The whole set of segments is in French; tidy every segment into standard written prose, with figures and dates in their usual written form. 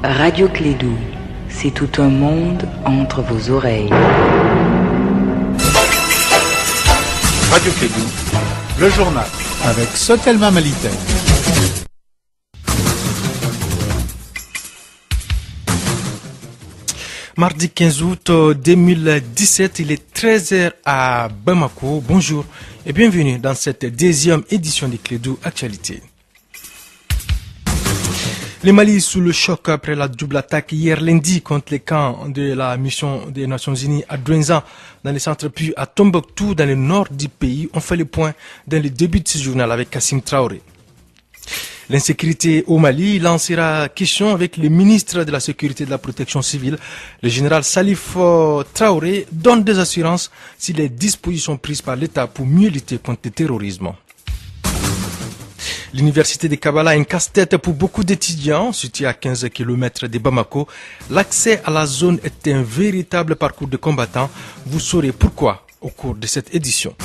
Radio Clédou, c'est tout un monde entre vos oreilles. Radio Clédou, le journal avec Sotelma Malitaire. Mardi 15 août 2017, il est 13h à Bamako. Bonjour et bienvenue dans cette deuxième édition de Clédou Actualité. Le Mali sous le choc après la double attaque hier lundi contre les camps de la mission des Nations Unies à Douentza dans le centre puis à Tombouctou dans le nord du pays. On fait le point dans le début de ce journal avec Kassim Traoré. L'insécurité au Mali, il en sera question avec le ministre de la Sécurité et de la Protection civile. Le général Salif Traoré donne des assurances sur les dispositions prises par l'État pour mieux lutter contre le terrorisme. L'université de Kabbalah a un casse-tête pour beaucoup d'étudiants, situé à 15 km de Bamako. L'accès à la zone est un véritable parcours de combattants. Vous saurez pourquoi au cours de cette édition.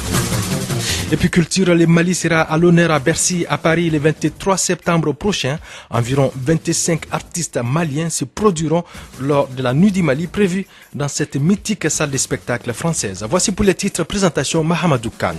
Et puis culture, le Mali sera à l'honneur à Bercy, à Paris, le 23 septembre prochain. Environ 25 artistes maliens se produiront lors de la Nuit du Mali prévue dans cette mythique salle de spectacle française. Voici pour les titres, présentation Mahamadou Khan.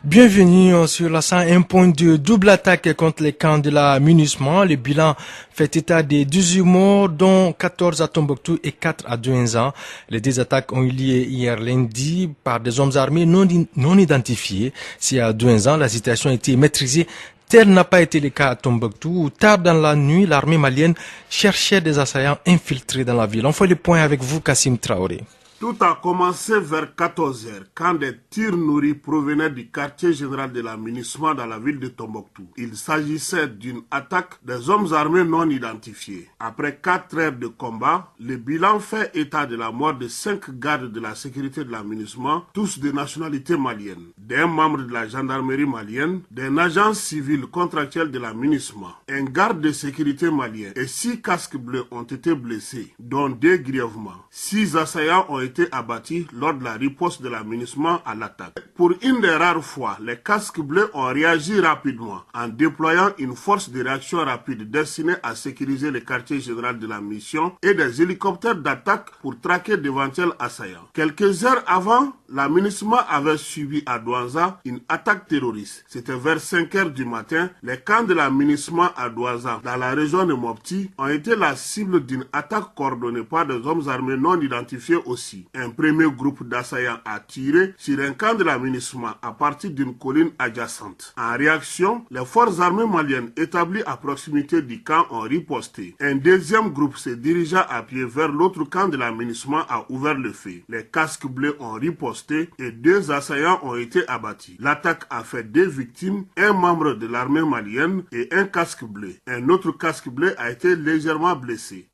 Bienvenue sur la 101.2, double attaque contre les camps de la MINUSMA. Le bilan fait état de 18 morts, dont 14 à Tombouctou et 4 à Douentza. Les deux attaques ont eu lieu hier lundi par des hommes armés non identifiés. Si à Douentza, la situation a été maîtrisée, tel n'a pas été le cas à Tombouctou, où tard dans la nuit, l'armée malienne cherchait des assaillants infiltrés dans la ville. On fait le point avec vous, Kassim Traoré. Tout a commencé vers 14 h quand des tirs nourris provenaient du quartier général de la MINUSMA dans la ville de Tombouctou. Il s'agissait d'une attaque des hommes armés non identifiés. Après 4 heures de combat, le bilan fait état de la mort de 5 gardes de la sécurité de la MINUSMA, tous de nationalité malienne, d'un membre de la gendarmerie malienne, d'un agent civil contractuel de la MINUSMA, un garde de sécurité malien et 6 casques bleus ont été blessés, dont 2 grièvement. 6 assaillants ont été abattus lors de la riposte de la MINUSMA à l'attaque. Pour une des rares fois, les casques bleus ont réagi rapidement en déployant une force de réaction rapide destinée à sécuriser le quartier général de la mission et des hélicoptères d'attaque pour traquer d'éventuels assaillants. Quelques heures avant, la MINUSMA avait subi à Douentza une attaque terroriste. C'était vers 5 h du matin. Les camps de la MINUSMA à Douentza, dans la région de Mopti, ont été la cible d'une attaque coordonnée par des hommes armés non identifiés aussi. Un premier groupe d'assaillants a tiré sur un camp de la MINUSMA à partir d'une colline adjacente. En réaction, les forces armées maliennes établies à proximité du camp ont riposté. Un deuxième groupe se dirigea à pied vers l'autre camp de la MINUSMA a ouvert le feu. Les casques bleus ont riposté et 2 assaillants ont été abattus. L'attaque a fait 2 victimes, un membre de l'armée malienne et un casque bleu. Un autre casque bleu a été légèrement blessé.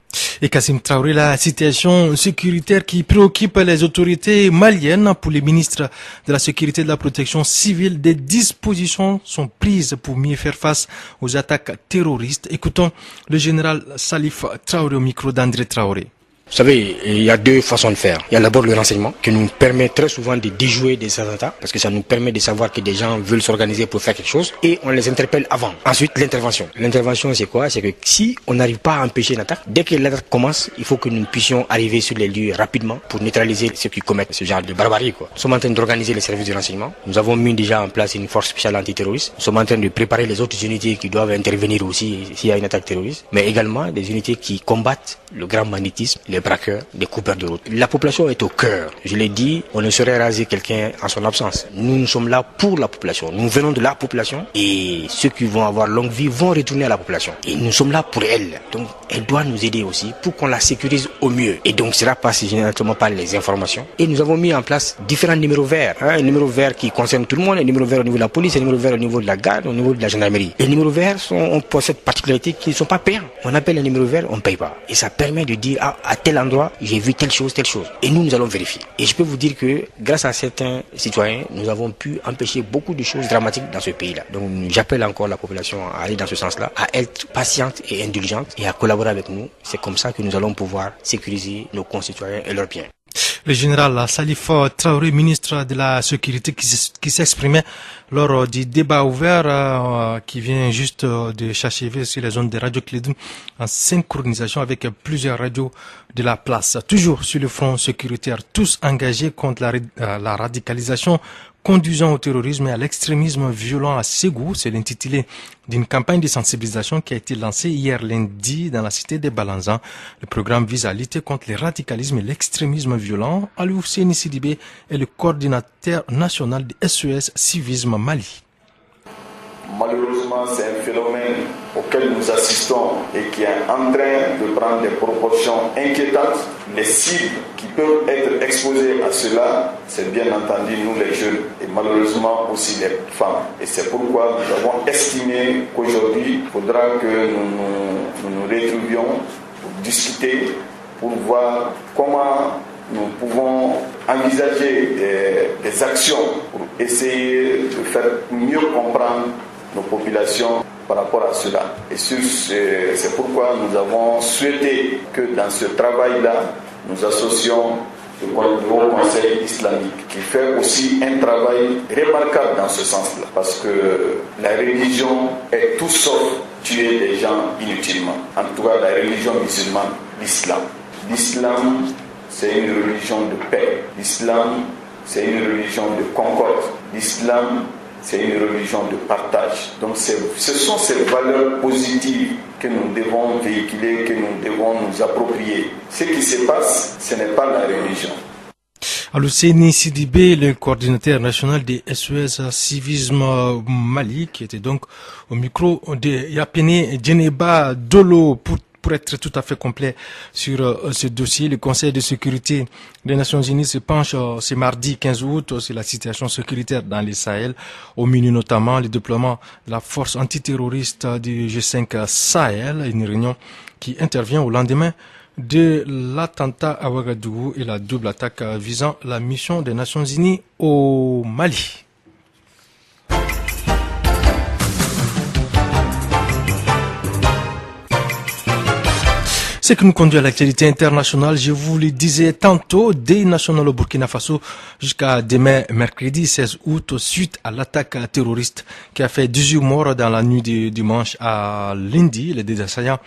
Et Kassim Traoré, la situation sécuritaire qui préoccupe les autorités maliennes. Pour les ministres de la Sécurité et de la Protection civile, des dispositions sont prises pour mieux faire face aux attaques terroristes. Écoutons le général Salif Traoré au micro d'André Traoré. Vous savez, il y a 2 façons de faire. Il y a d'abord le renseignement qui nous permet très souvent de déjouer des attentats parce que ça nous permet de savoir que des gens veulent s'organiser pour faire quelque chose et on les interpelle avant. Ensuite, l'intervention. L'intervention, c'est quoi? C'est que si on n'arrive pas à empêcher une attaque, dès que l'attaque commence, il faut que nous puissions arriver sur les lieux rapidement pour neutraliser ceux qui commettent ce genre de barbarie, quoi. Nous sommes en train d'organiser les services de renseignement. Nous avons mis déjà en place une force spéciale antiterroriste. Nous sommes en train de préparer les autres unités qui doivent intervenir aussi s'il y a une attaque terroriste, mais également des unités qui combattent le grand banditisme, les braqueurs, les coupeurs de route. La population est au cœur. Je l'ai dit, on ne saurait raser quelqu'un en son absence. Nous sommes là pour la population. Nous venons de la population et ceux qui vont avoir longue vie vont retourner à la population. Et nous sommes là pour elle. Donc, elle doit nous aider aussi pour qu'on la sécurise au mieux. Et donc, cela passe généralement par les informations. Et nous avons mis en place différents numéros verts. Un numéro vert qui concerne tout le monde, un numéro vert au niveau de la police, un numéro vert au niveau de la garde, au niveau de la gendarmerie. Les numéros verts ont cette particularité qu'ils ne sont pas payants. On appelle un numéro vert, on ne paye pas. Et ça permet de dire à tel tel endroit, j'ai vu telle chose. Et nous allons vérifier. Et je peux vous dire que grâce à certains citoyens, nous avons pu empêcher beaucoup de choses dramatiques dans ce pays-là. Donc j'appelle encore la population à aller dans ce sens-là, à être patiente et indulgente et à collaborer avec nous. C'est comme ça que nous allons pouvoir sécuriser nos concitoyens et leurs biens. Le général Salif Traoré, ministre de la Sécurité, qui s'exprimait lors du débat ouvert qui vient juste de s'achever sur les zones de Radio Clédou en synchronisation avec plusieurs radios de la place. Toujours sur le front sécuritaire, tous engagés contre la radicalisation conduisant au terrorisme et à l'extrémisme violent à Ségou. C'est l'intitulé d'une campagne de sensibilisation qui a été lancée hier lundi dans la cité des Balanzans. Le programme vise à lutter contre le radicalisme et l'extrémisme violent. Aliou Séni Sidibé est le coordinateur national de SES Civisme Mali. Malheureusement, c'est un phénomène auquel nous assistons et qui est en train de prendre des proportions inquiétantes. Les cibles qui peuvent être exposées à cela, c'est bien entendu nous les jeunes et malheureusement aussi les femmes. Et c'est pourquoi nous avons estimé qu'aujourd'hui, il faudra que nous retrouvions pour discuter, pour voir comment nous pouvons envisager des actions pour essayer de faire mieux comprendre nos populations par rapport à cela. Et c'est pourquoi nous avons souhaité que dans ce travail-là, nous associons le Haut Conseil islamique, qui fait aussi un travail remarquable dans ce sens-là, parce que la religion est tout sauf tuer des gens inutilement. En tout cas, la religion musulmane, l'islam. L'islam, c'est une religion de paix. L'islam, c'est une religion de concorde. L'islam, c'est une religion de partage. Donc ce sont ces valeurs positives que nous devons véhiculer, que nous devons nous approprier. Ce qui se passe, ce n'est pas la religion. Aliou Séni Sidibé, le coordinateur national des SES Civisme Mali, qui était donc au micro de Yapene Djeneba Dolo pour être tout à fait complet sur ce dossier. Le Conseil de sécurité des Nations Unies se penche ce mardi 15 août sur la situation sécuritaire dans les Sahel, au menu notamment le déploiement de la force antiterroriste du G5 Sahel, une réunion qui intervient au lendemain de l'attentat à Ouagadougou et la double attaque visant la mission des Nations Unies au Mali. Ce qui nous conduit à l'actualité internationale, je vous le disais tantôt, deuil national au Burkina Faso jusqu'à demain, mercredi 16 août, suite à l'attaque terroriste qui a fait 18 morts dans la nuit du dimanche à lundi. Les deux assaillants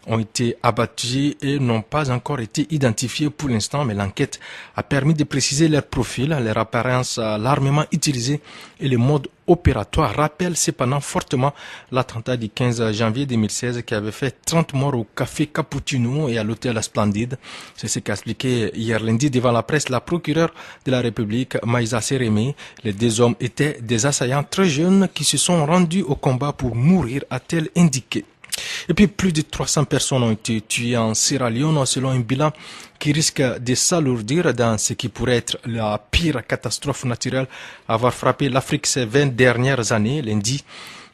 ont été abattus et n'ont pas encore été identifiés pour l'instant, mais l'enquête a permis de préciser leur profil, leur apparence, l'armement utilisé et le mode opératoire. Rappelle cependant fortement l'attentat du 15 janvier 2016 qui avait fait 30 morts au café Cappuccino et à l'hôtel Splendide. C'est ce qu'a expliqué hier lundi devant la presse la procureure de la République, Maïsa Sérémé. Les deux hommes étaient des assaillants très jeunes qui se sont rendus au combat pour mourir, a-t-elle indiqué. Et puis plus de 300 personnes ont été tuées en Sierra Leone selon un bilan qui risque de s'alourdir dans ce qui pourrait être la pire catastrophe naturelle à avoir frappé l'Afrique ces 20 dernières années. Lundi,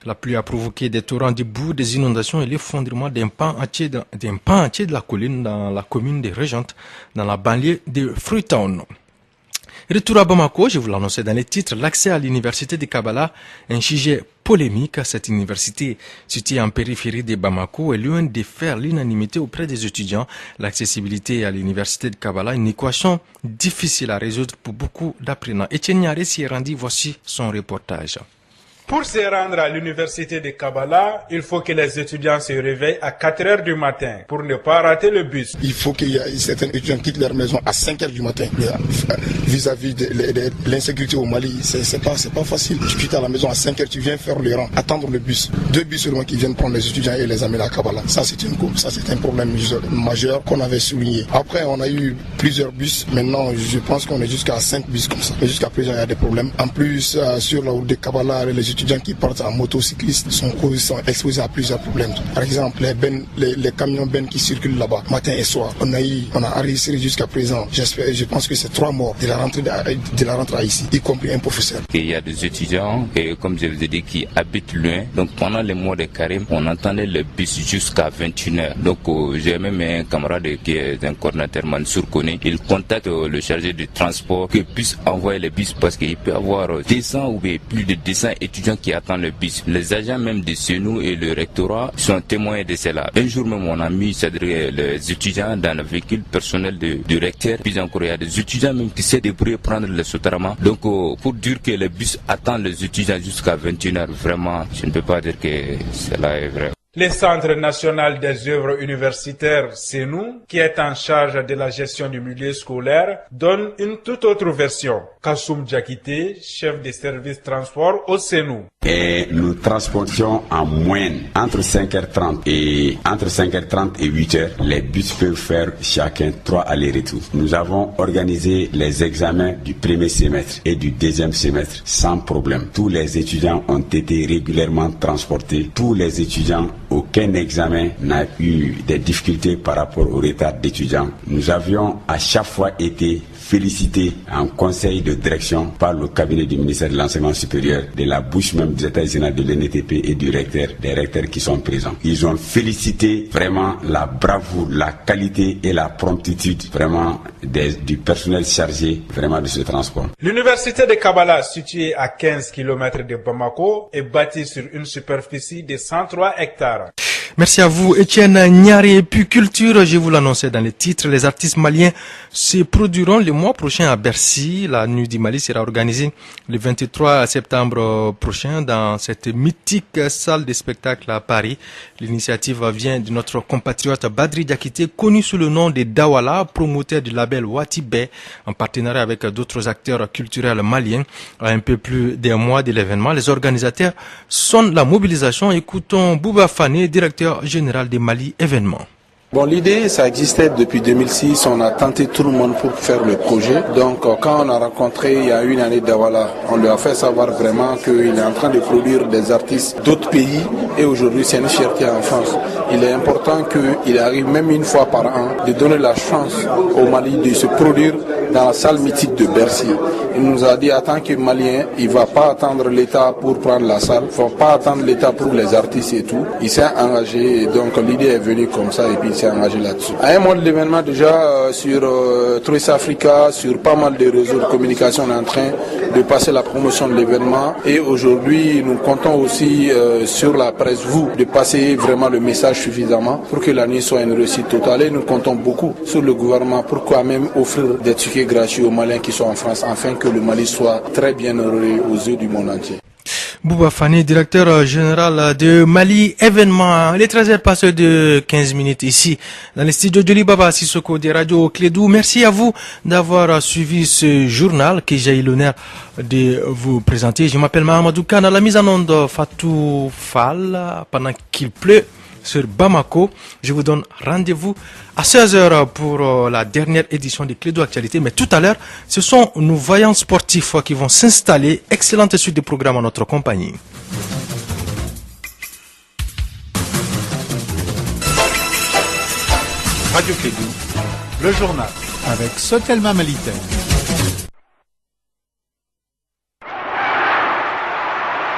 la pluie a provoqué des torrents de boue, des inondations et l'effondrement d'un pan entier de la colline dans la commune de Régente, dans la banlieue de Freetown. Retour à Bamako, je vous l'annonçais dans les titres, l'accès à l'université de Kabbalah, un sujet polémique. Cette université située en périphérie de Bamako est loin de faire l'unanimité auprès des étudiants. L'accessibilité à l'université de Kabbalah, une équation difficile à résoudre pour beaucoup d'apprenants. Etienne Niaré s'y est rendu, voici son reportage. Pour se rendre à l'université de Kabbalah, il faut que les étudiants se réveillent à 4 heures du matin pour ne pas rater le bus. Il faut qu'il y ait certains étudiants qui quittent leur maison à 5 heures du matin. Vis-à-vis de l'insécurité au Mali, c'est pas facile. Tu quittes à la maison à 5 heures, tu viens faire le rang, attendre le bus. 2 bus seulement qui viennent prendre les étudiants et les amener à Kabbalah. Ça c'est un problème majeur qu'on avait souligné. Après on a eu plusieurs bus. Maintenant je pense qu'on est jusqu'à 5 bus comme ça. Mais jusqu'à présent il y a des problèmes. En plus sur la route de Kabbalah, les étudiants étudiants qui partent en motocycliste sont exposés à plusieurs problèmes. Par exemple, les camions bennes qui circulent là-bas, matin et soir. On a enregistré jusqu'à présent, je pense que c'est 3 morts de la rentrée ici, y compris un professeur. Il y a des étudiants, et comme je vous ai dit, qui habitent loin. Donc pendant les mois de carême, on entendait le bus jusqu'à 21h. Donc j'ai même un camarade qui est un coordinateur Mansour Koné. Il contacte le chargé du transport qu'il puisse envoyer le bus parce qu'il peut y avoir 200 ou plus de 200 étudiants qui attendent le bus. Les agents même de chez nous et le rectorat sont témoins de cela. Un jour même on a mis les étudiants dans le véhicule personnel du recteur. Puis encore il y a des étudiants même qui s'est débrouillé prendre le soterrement. Donc pour dire que le bus attend les étudiants jusqu'à 21h, vraiment je ne peux pas dire que cela est vrai. Le Centre national des œuvres universitaires CENU, qui est en charge de la gestion du milieu scolaire, donne une toute autre version. Kassoum Diakité, chef des services transport au CENU. Et nous transportions en moyenne entre 5h30 et 8h, les bus peuvent faire chacun 3 allers-retours. Nous avons organisé les examens du premier semestre et du deuxième semestre sans problème. Tous les étudiants ont été régulièrement transportés. Tous les étudiants, aucun examen n'a eu des difficultés par rapport au retard d'étudiants. Nous avions à chaque fois été félicité en conseil de direction par le cabinet du ministère de l'Enseignement supérieur, de la bouche même du État général de l'NTP et du recteur, des recteurs qui sont présents. Ils ont félicité vraiment la bravoure, la qualité et la promptitude vraiment du personnel chargé vraiment de ce transport. L'université de Kabbalah, située à 15 km de Bamako, est bâtie sur une superficie de 103 hectares. Merci à vous, Etienne Niari. Et puis culture, je vous l'annonçais dans les titres, les artistes maliens se produiront le mois prochain à Bercy. La Nuit du Mali sera organisée le 23 septembre prochain dans cette mythique salle de spectacle à Paris. L'initiative vient de notre compatriote Badri Diakité, connu sous le nom de Dawala, promoteur du label Watibé, en partenariat avec d'autres acteurs culturels maliens. À un peu plus d'un mois de l'événement, les organisateurs sonnent la mobilisation. Écoutons Bouba Fane, directeur général des Mali événements. Bon, l'idée, ça existait depuis 2006. On a tenté tout le monde pour faire le projet. Donc, quand on a rencontré il y a une année Dawala, on lui a fait savoir vraiment qu'il est en train de produire des artistes d'autres pays. Et aujourd'hui, c'est une fierté en France. Il est important qu'il arrive même une fois par an de donner la chance au Mali de se produire dans la salle mythique de Bercy. Il nous a dit, en tant que Malien, il ne va pas attendre l'État pour prendre la salle. Il ne va pas attendre l'État pour les artistes et tout. Il s'est engagé. Donc, l'idée est venue comme ça et puis s'est engagé là-dessus. À un mois de l'événement déjà sur Trace Africa, sur pas mal de réseaux de communication, on est en train de passer la promotion de l'événement et aujourd'hui nous comptons aussi sur la presse, vous, de passer vraiment le message suffisamment pour que la nuit soit une réussite totale et nous comptons beaucoup sur le gouvernement pour quand même offrir des tickets gratuits aux Maliens qui sont en France afin que le Mali soit très bien honoré aux yeux du monde entier. Bouba Fane, directeur général de Mali événement. Les 13h passent de 15 minutes ici dans les studios de Libaba Sissoko de Radio Clédou. Merci à vous d'avoir suivi ce journal que j'ai eu l'honneur de vous présenter. Je m'appelle Mahamadou Khan, à la mise en onde Fatou Fall pendant qu'il pleut sur Bamako. Je vous donne rendez-vous à 16h pour la dernière édition de Clédou Actualité. Mais tout à l'heure, ce sont nos voyants sportifs qui vont s'installer. Excellente suite de programme à notre compagnie. Radio Clédou, le journal avec Sotelma Malitaire.